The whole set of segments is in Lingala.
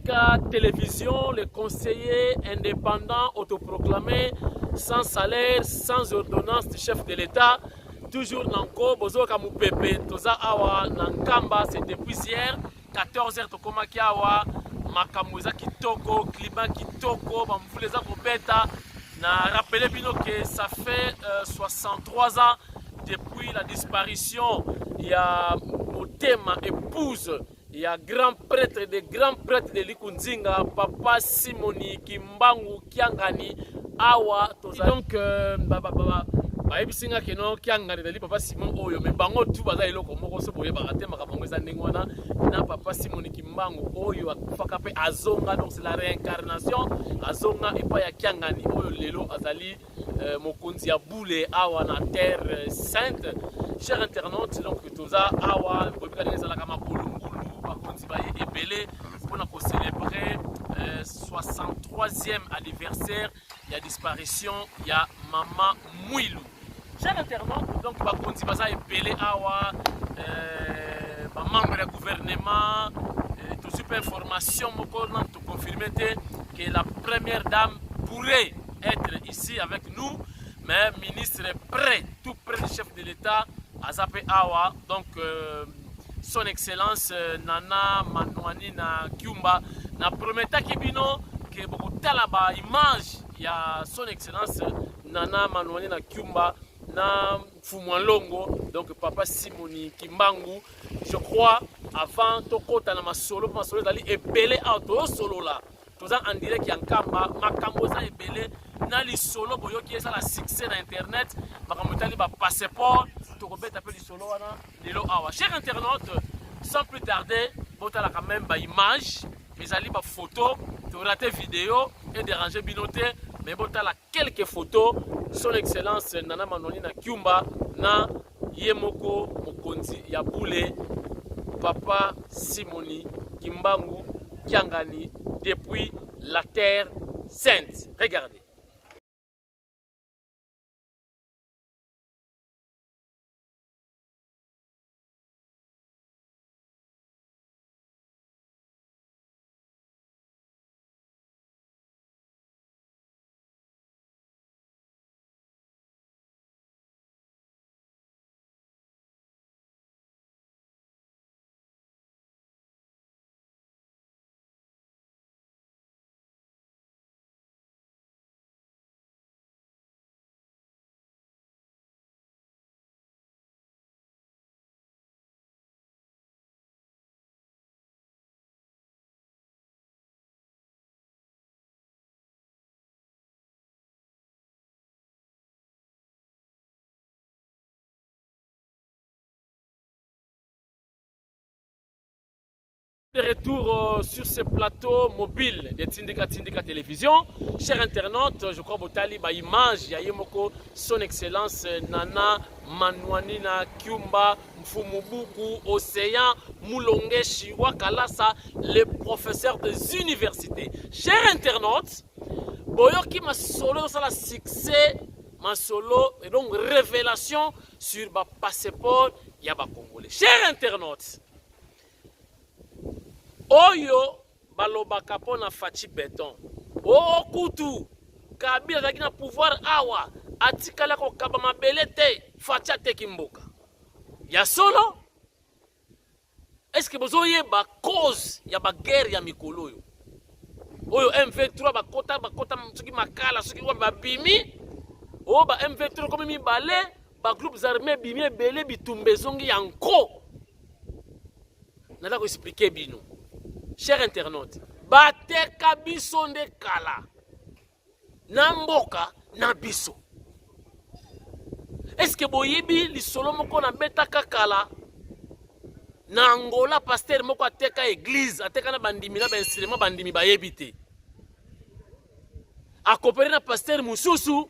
Tindika Télévision, le conseiller indépendant autoproclamé, sans salaire, sans ordonnance du chef de l'État. Toujours Nanko, Bozo Kamoupepe, Toza Awa, Nankamba, c'est depuis hier, 14h, Tokomaki Awa, Makamouza Kitoko, Climat Kitoko, Bamfouleza Kobeta. Na rappelé Bino que ça fait 63 ans depuis la disparition. Il y a Motema, épouse. Il y a grand prêtre de Likundzinga, Papa Simoni Kimbangu Kiangani Awa. Donc, bayebisinga keno Kiangani dali Papa Simon Oyo, mais bango tout baza eloko moko so boye bakate makambo eza ndengwana na Papa Simoni Kimbangu Oyo akufaka pe azonga, donc c'est la réincarnation azonga epa ya Kiangani Oyo lelo azali mokonzi ya boule awa na terre sainte. Chers internautes, donc toza awa bobika nezala kama bolungulu pour célébrer 63e anniversaire de la disparition de Maman Mouilou. Chers internautes, donc bakonzi baza epelé awa membre du gouvernement, tout super information moko na to confirmer que la première dame pourrait être ici avec nous, mais ministre près, tout près du chef de l'État, Azapé Awa, donc son excellence Nana Manouani na Kiumba na prometa kibino que beaucoup talaba image ya son excellence Nana Manouani na Kiumba na Fumwalongo, donc Papa Simoni Kimbangu. Je crois avant tokota na masolo dali ebele auto solo là toza en direct yankamba makambo za ebele na li solo boyo qui est la succès na internet makambo tali ba passeport. Chers internautes, sans plus tarder, vous avez quand même des images, mais allez des photos, vous avez des vidéos et déranger binoté, mais vous avez quelques photos. Son excellence Nana Manouani na Kiumba, na Yemoko Mokonzi Yaboule, Papa Simoni Kimbangu Kiangani depuis la terre sainte. Regardez. De retour sur ce plateau mobile de Tindika Télévision. Chers internautes, je crois que vous avez une image de son excellence Nana Manouani na Kiumba, Mfumubuku, Océan, Moulonge, Chiwa, Kalasa, les professeurs des universités. Chers internautes, Boyoki ma solo sur la succès, ma solo et donc révélation sur le passeport Yaba Congolais. Chers internautes, Oyo balobaka pona Fachi Beton. O kutu Kabila zaki na pouvoir awa atikala ko kaba mabele te Fachi ateki mboka. Ya solo? Est-ce que bozo yeba cause ya ba guerre ya mikolo yo? Oyo M23 bakota soki makala soki wa babimi. O ba M23 comme mi balé ba groupes armés bimi belé bitumbe zongi yanko. Nala ko expliquer bino. Chers internautes, bateka biso nde kala na mboka na biso. Est-ce que boyebi lisolo moko na betaka kala na Angola pasteur moko ateka église ateka na bandimi na instrument bandimi bayebi te. Akopere na pasteur mususu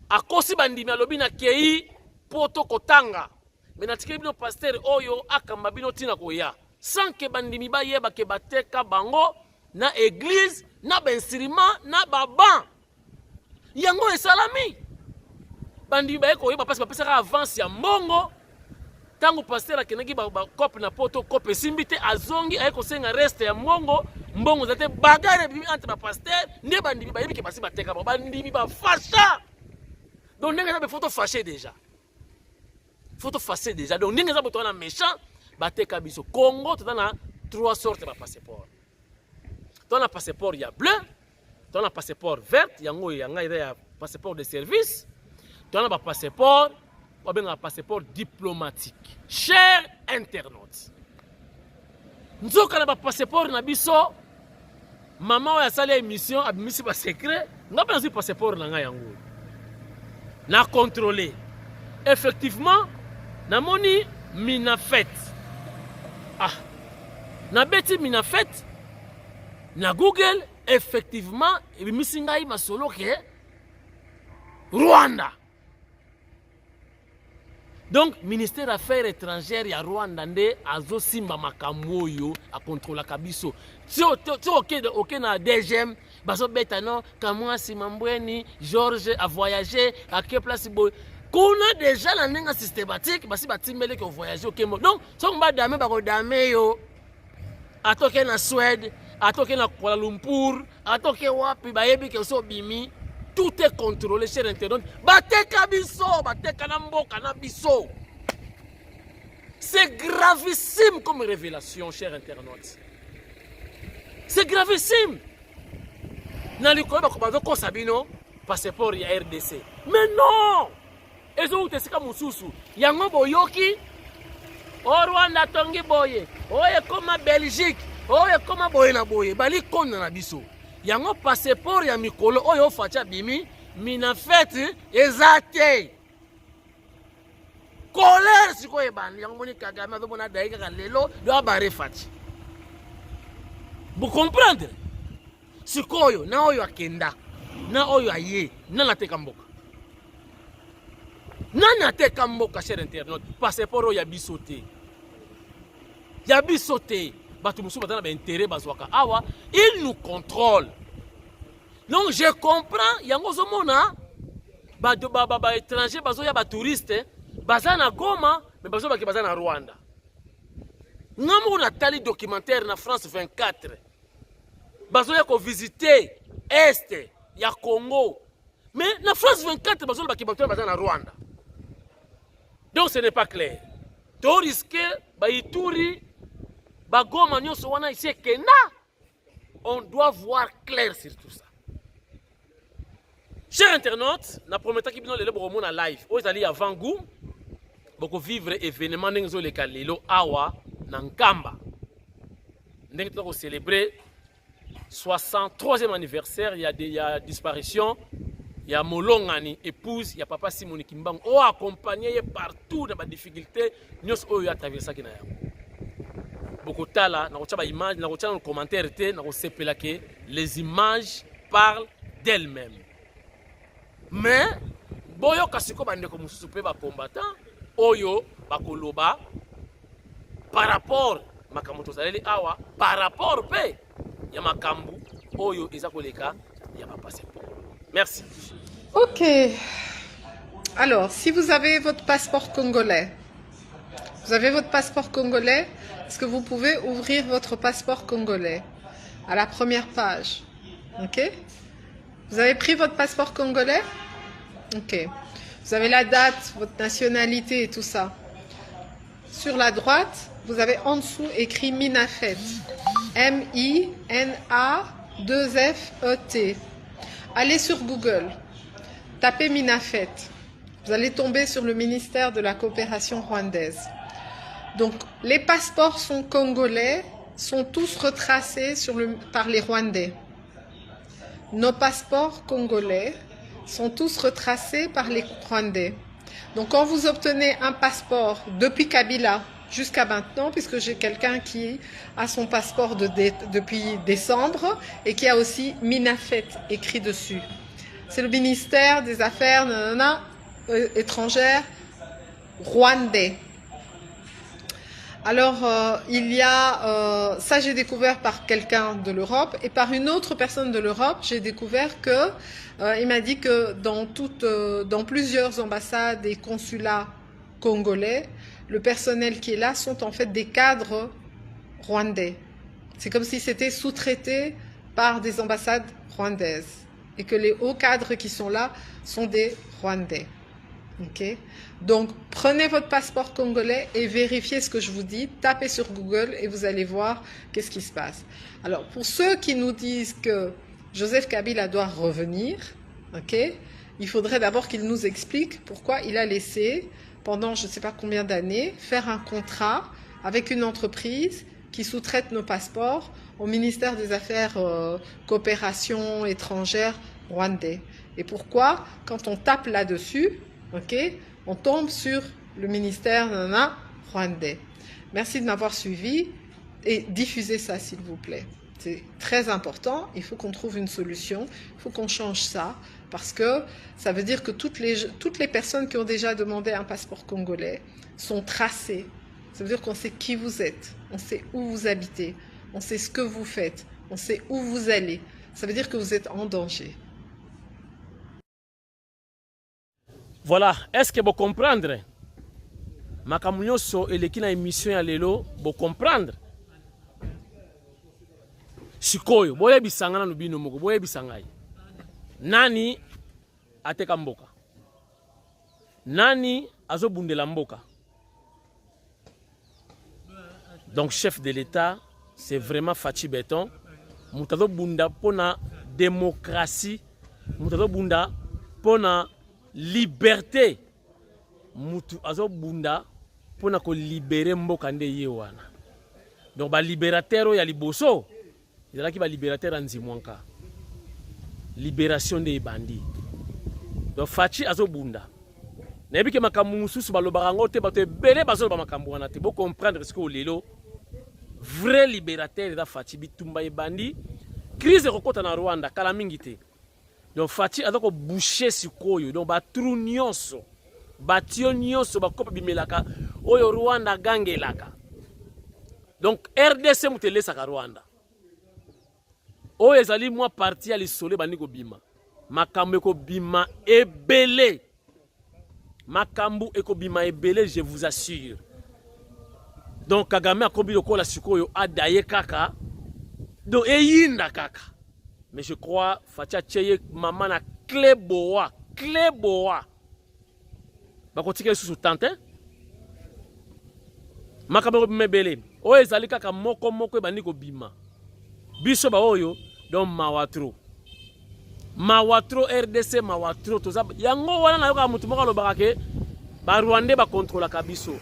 akosi bandimi alobi na kei poto kotanga. Mais natikeli bino pasteur oyo akamba bino tina koya. Sans que bandimi ba yeba ke bateka bango na église na instrument na baban yango esalami bandimi ba eko yeba parce que pesa avance ya mbongo Tango pasteur akenaki ba kope na poto kope simbite azongi ay kosenga reste ya mbongo mbongo zate bagare bi entre ba pasteur nde bandimi ba yebi ke basi bateka ba bandimi ba fasha. Donc ndenge za photo fâché déjà. Photo fâché déjà. Donc ndenge za boto na méchant bateka biso Congo tu na 3 sortes de passeport. Tu as un passeport ya bleu, tu as un passeport vert, yango yanga ya passeport de service. Tu as un passeport ou bien un passeport diplomatique. Cher internaute. Nous avons un passeport na biso maman a sali émission abimisi ba secret, nga pas un passeport na nga yango. Na contrôler. Effectivement, na moni minafet. Ah. Na beti minafet na Google effectivement ebimisi ngai masolo ke Rwanda. Donc, ministère des Affaires étrangères ya Rwanda nde azo simba makambo yo a contrôler kabiso. Si ok na DGM, baso beta non, kamwa simambweni, Georges a voyagé à quelle place boy. Kuna déjà la nenga systématique, basi batimele ko voyager ok mo. Donc, so mba dame ba ko dame yo. Atoke na Suède, atoke na Kuala Lumpur, atoke wapi ba yebi ke so bimi. Tout est contrôlé, cher internaute. Bateka biso, bateka na mboka na biso. C'est gravissime comme révélation, cher internaute. C'est gravissime. Na likolo bakobazo ko sabino passeport ya RDC. Mais non! Ezo utesika mususu. Yango boyoki. O Rwanda tongi boye. Oye koma Belgique. Oye koma boye na boye. Bali konna na biso. Yango passeport ya mikolo oyo facha bimi minafeti ezate colère siko ebandi yango moni Kagame azomona daika ka lelo do abare fachi. Vous comprendre? Sikoyo na oyo akenda na oyo aye na nateka mboka. Na nateka mboka cher internaute passeport ya bisote. Ya bisote. Awa, il nous contrôle. Donc je comprends, yango zomona ba étranger bazo ya ba touriste, bazana Goma, mais bazo ba bazana Rwanda. Ngamu na tali documentaire na France 24. Bazo ya ko visiter est ya Congo. Mais na France 24 bazo ba bazana Rwanda. Donc ce n'est pas clair. To risquer ba ituri on doit voir clair sur tout ça. Chers internautes, na prometa ki bino lelo bomo na live. Oyo ezali avant goût, boko vivre événement ndenge le kalelo awa na Nkamba. Ndenge to célébrer 63e anniversaire, il y a disparition, il y a Molongani épouse, il y a papa Simoni Kimbangu. O accompagné partout dans les difficultés, nyos oyo ya traverser ki na yango. Beaucoup de temps, image, dans commentaire, les images parlent d'elles-mêmes. Mais, boyo kasiko bande ko mususu pe ba combattant, oyo bakoloba par rapport makambo tozaleli awa, par rapport pe ya makambu oyo ezakoleka ya ba passeport. Merci. OK. Alors, si vous avez votre passeport congolais, est-ce que vous pouvez ouvrir votre passeport congolais à la première page? Ok? Vous avez pris votre passeport congolais? Ok. Vous avez la date, votre nationalité et tout ça. Sur la droite, vous avez en dessous écrit Minafet. M-I-N-A-2-F-E-T. Allez sur Google. Tapez Minafet. Vous allez tomber sur le ministère de la coopération rwandaise. Donc, les passeports sont congolais, sont tous retracés par les Rwandais. Nos passeports congolais sont tous retracés par les Rwandais. Donc, quand vous obtenez un passeport depuis Kabila jusqu'à maintenant, puisque j'ai quelqu'un qui a son passeport depuis décembre et qui a aussi Minafet écrit dessus. C'est le ministère des Affaires étrangères rwandais. Alors, il y a, ça j'ai découvert par quelqu'un de l'Europe et par une autre personne de l'Europe, j'ai découvert que, il m'a dit que dans plusieurs ambassades et consulats congolais, le personnel qui est là sont en fait des cadres rwandais. C'est comme si c'était sous-traité par des ambassades rwandaises et que les hauts cadres qui sont là sont des Rwandais. Okay? Donc, prenez votre passeport congolais et vérifiez ce que je vous dis. Tapez sur Google et vous allez voir qu'est-ce qui se passe. Alors, pour ceux qui nous disent que Joseph Kabila doit revenir, okay, il faudrait d'abord qu'il nous explique pourquoi il a laissé, pendant je ne sais pas combien d'années, faire un contrat avec une entreprise qui sous-traite nos passeports au ministère des Affaires coopération étrangère rwandais. Et pourquoi, quand on tape là-dessus, okay, on tombe sur le ministère rwandais. Merci de m'avoir suivi et diffusez ça s'il vous plaît. C'est très important, il faut qu'on trouve une solution, il faut qu'on change ça, parce que ça veut dire que toutes les personnes qui ont déjà demandé un passeport congolais sont tracées. Ça veut dire qu'on sait qui vous êtes, on sait où vous habitez, on sait ce que vous faites, on sait où vous allez. Ça veut dire que vous êtes en danger. Voilà, est-ce que vous comprenez? Makamunyoso eleki na émission ya lelo, vous comprendre? Sikoyo, boye bisanga na lubino moko, boye bisangai. Nani ateka mboka? Nani azobundela mboka? Donc chef de l'État, c'est vraiment Fachi Beton. Moutazo bunda pona démocratie, moutazo bunda pona liberté. Mutu azo bunda pona ko libérer mboka nde yewana. Donc ba libérateur ya liboso, ezalaki ba libérateur anzimwanka. Libération des bandits. Donc Fachi azo bunda. Nayebi ke makambu mususu balobaka ngo te bato ebele bazoloba makambu wana te. Bo comprendre ce que lelo vrai libérateur da Fachi bitumba ebandi. Crise rekota na Rwanda kala mingi te. Donc Fachi azoko boucher sikoyo. Donc ba trou nyonso. Batio nyonso bakopa bimelaka oyo Rwanda gangelaka. Donc RDC mutelesa ka Rwanda. Oyo ezali mwa parti ya lisole bandi ko bima. Makambu ko bima ebele. Makambu eko bima ebele, je vous assure. Donc Kagame akobi lokola sikoyo adaye kaka. Donc eyinda kaka. Mais je crois Fachi Cheye maman na kleboa. Bakotike sous tante. Makambu mebele. Oyo ezali kaka moko bandi ko bima. Biso ba oyo donc Mawatro RDC Mawatro toza yango wana na yoka mutu moko lobaka ke ba Rwandais ba contrôle ka biso.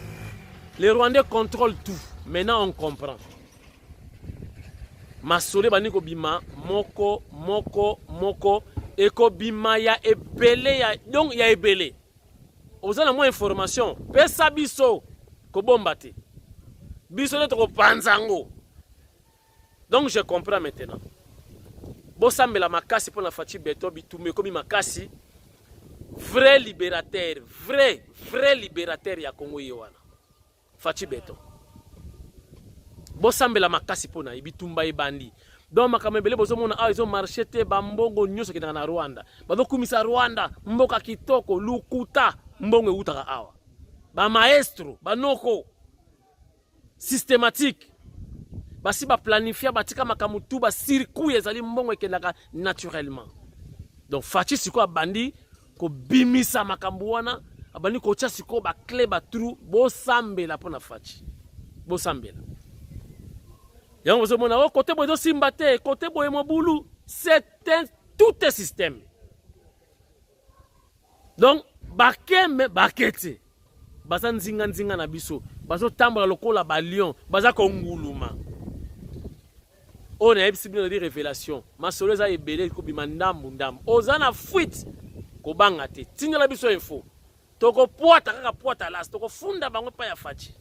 Les Rwandais contrôlent tout. Maintenant on comprend. Masole bani ko bima moko eko bima ya ebele ya donc ya ebele. Ozana mo information pesa biso ko bomba te. Biso ne to panzango. Donc je comprends maintenant. Bosambela makasi pour la Fachi Beton bitume comme makasi vrai libérateur ya Congo yewana Fachi Beton. Bosambela makasi pona bitumba ebandi. Donc makamebele bozomona a ils ont marché te bambongo nyoso kina na Rwanda. Bazo kumisa Rwanda mboka kitoko lukuta mbongo utaka awa. Ba maestro banoko systématique. Basi ba planifier batika makamutu ba circuit ezali mbongo ekendaka naturellement. Donc Fachi siko abandi ko bimisa makambu wana abandi ko tia siko ba clé ba trou bo sambela pona Fachi. Bo sambela. Yango bozo mona côté bozo simbate côté boye mobulu c'est tout un système. Donc bakeme bakete. Baza nzinga na biso, bazo tambola lokola ba lion, baza konguluma. On a eu des révélations. Ma soleil a ébélé ko bimandam. Ozana fuite ko bangate. Tinga la biso info. Toko poata kaka poata las. Toko funda bango pa ya Fachi.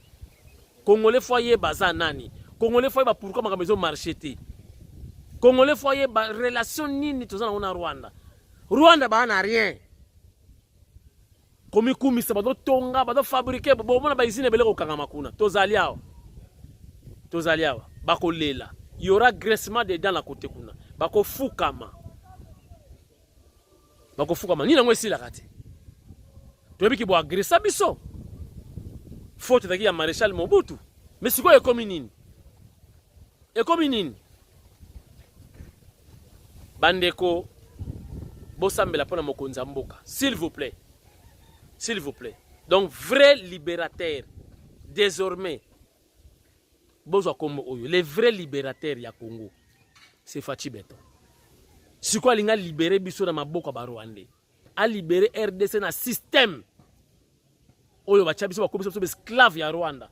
Congolais foyer baza nani. Congolais foyer ba pourquoi ma maison marché te. Congolais foyer ba relation nini tozana na Rwanda. Rwanda ba na rien. Komi kumisa ba do tonga ba do fabriquer ba mona ba usine beleko kanga makuna. Tozali awa. Bako lela. Il y aura graissement dedans la côté kuna. Bako fukama. Ni nango esi la kate. Toyebi ki bo agressa biso. faute ezalaki ya maréchal Mobutu. Mais sikoyo ekomi nini? Ekomi nini? Bandeko bosambela pona mokonzi ya mboka, s'il vous plaît. S'il vous plaît. Donc vrai libérateur désormais bozwa kombo oyo, les vrais libérateurs ya Congo, c'est Fachi Beton. Sikoyo alinga libérer biso na maboko ba Rwandais, a libérer RDC na système oyo bacha biso bakomisa biso esclave ya Rwanda.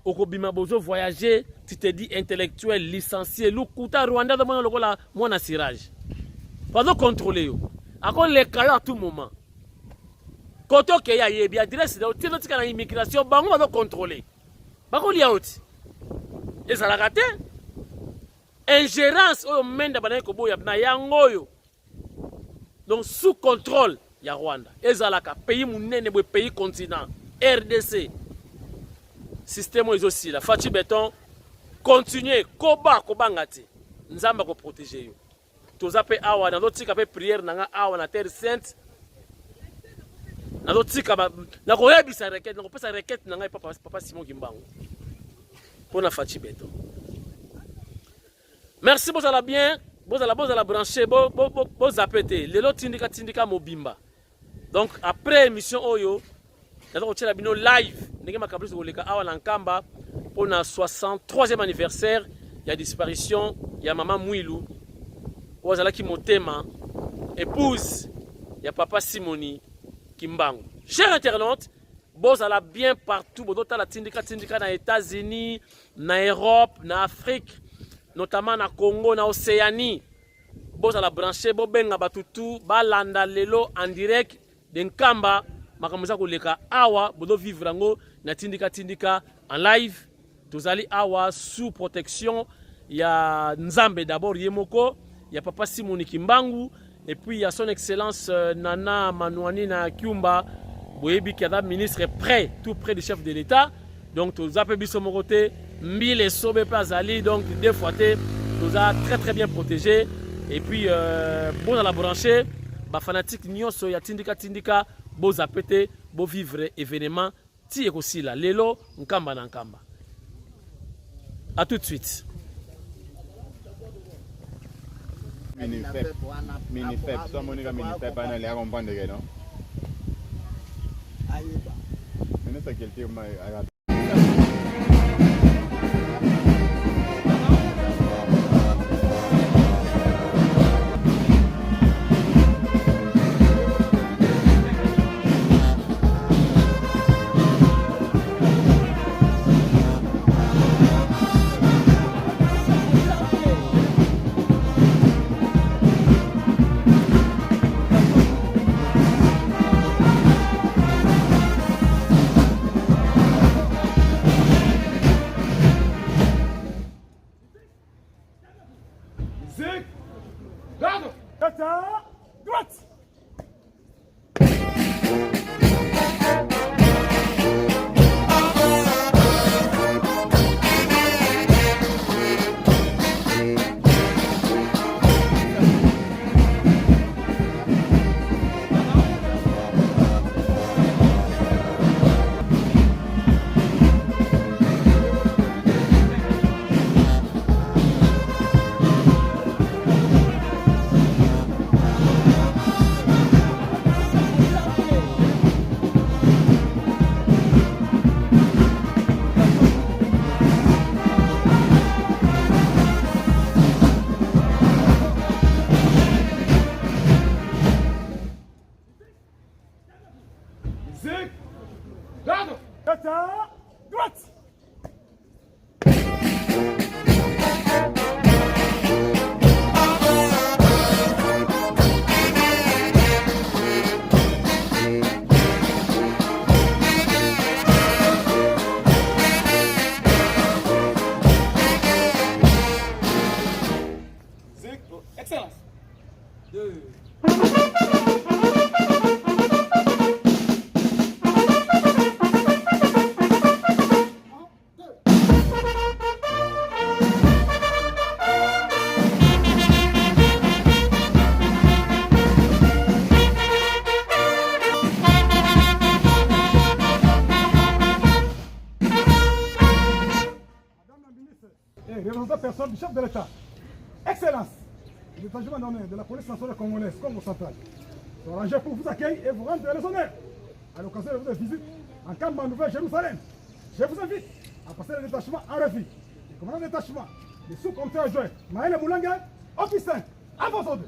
Okobima bozo voyager, tu te dis intellectuel, licencié, lukuta Rwanda de mwana lokola mwana sirage. Pas de contrôler yo. Akon les cas à tout moment. Koto ke ya yebi adresse de tino tika na immigration bango va contrôler. Bako li out. Et ça la raté. Ingérence oyo menda bana ko boya na yango yo. Donc sous contrôle ya Rwanda. Ezalaka pays munene bo pays continent RDC. Système est aussi là. Fachi Beton, continuez, koba ngati. Nzamba ko protéger yo. Tozape awa na dotika pe prière na awa na terre sainte. Na dotika ba na ko yebisa requête, na ko pesa requête na ngai papa Simon Kimbangu. Pona Fachi Beton. Merci bozala bien, bozala brancher, bo zapete. Lelo tindika mobimba. Donc après émission oyo nous avons bino live. Nous avons fait un 63e anniversaire. Il y a disparition. Il y a maman Mouilou. Il y a qui motema. Épouse. Il y a papa Simoni Kimbangu. Chers internautes, vous allez bien partout. Vous allez tindika dans les États-Unis, en Europe, en Afrique, notamment en Congo, en Océanie. Vous allez brancher. Vous allez batutu. Balanda lelo en direct. D'Nkamba. Makamuza koleka awa bodo vivre ngo na tindika en live. Tozali awa sous protection. Il y a Nzambe d'abord Yemoko, il y a papa Simoni Kimbangu et puis il y a son excellence Nana Manouani na Kyumba Boyebi qui est ministre près tout près du chef de l'État. Donc tozape biso mokote mbile sobe pas ali donc deux fois nous a très bien protégé et puis bon dans la brancher ba fanatique nyonso ya tindika bo zapete, bo vivre événement, ti aussi là, lelo, nkamba na nkamba. A tout de suite. Minifep, so monika minifep ana le comprendre que non. Ayeba. Mais ça quelqu'un m'a chef de l'État. Excellence, le détachement d'honneur de la police nationale congolaise, Congo central, sont rangés pour vous accueillir et vous rendre les honneurs à l'occasion de votre visite en camp en Nouvelle-Jérusalem. Je vous invite à passer le détachement en refus. Le commandant de détachement, le sous-commissaire adjoint Maël Moulanga, officier, à vos ordres.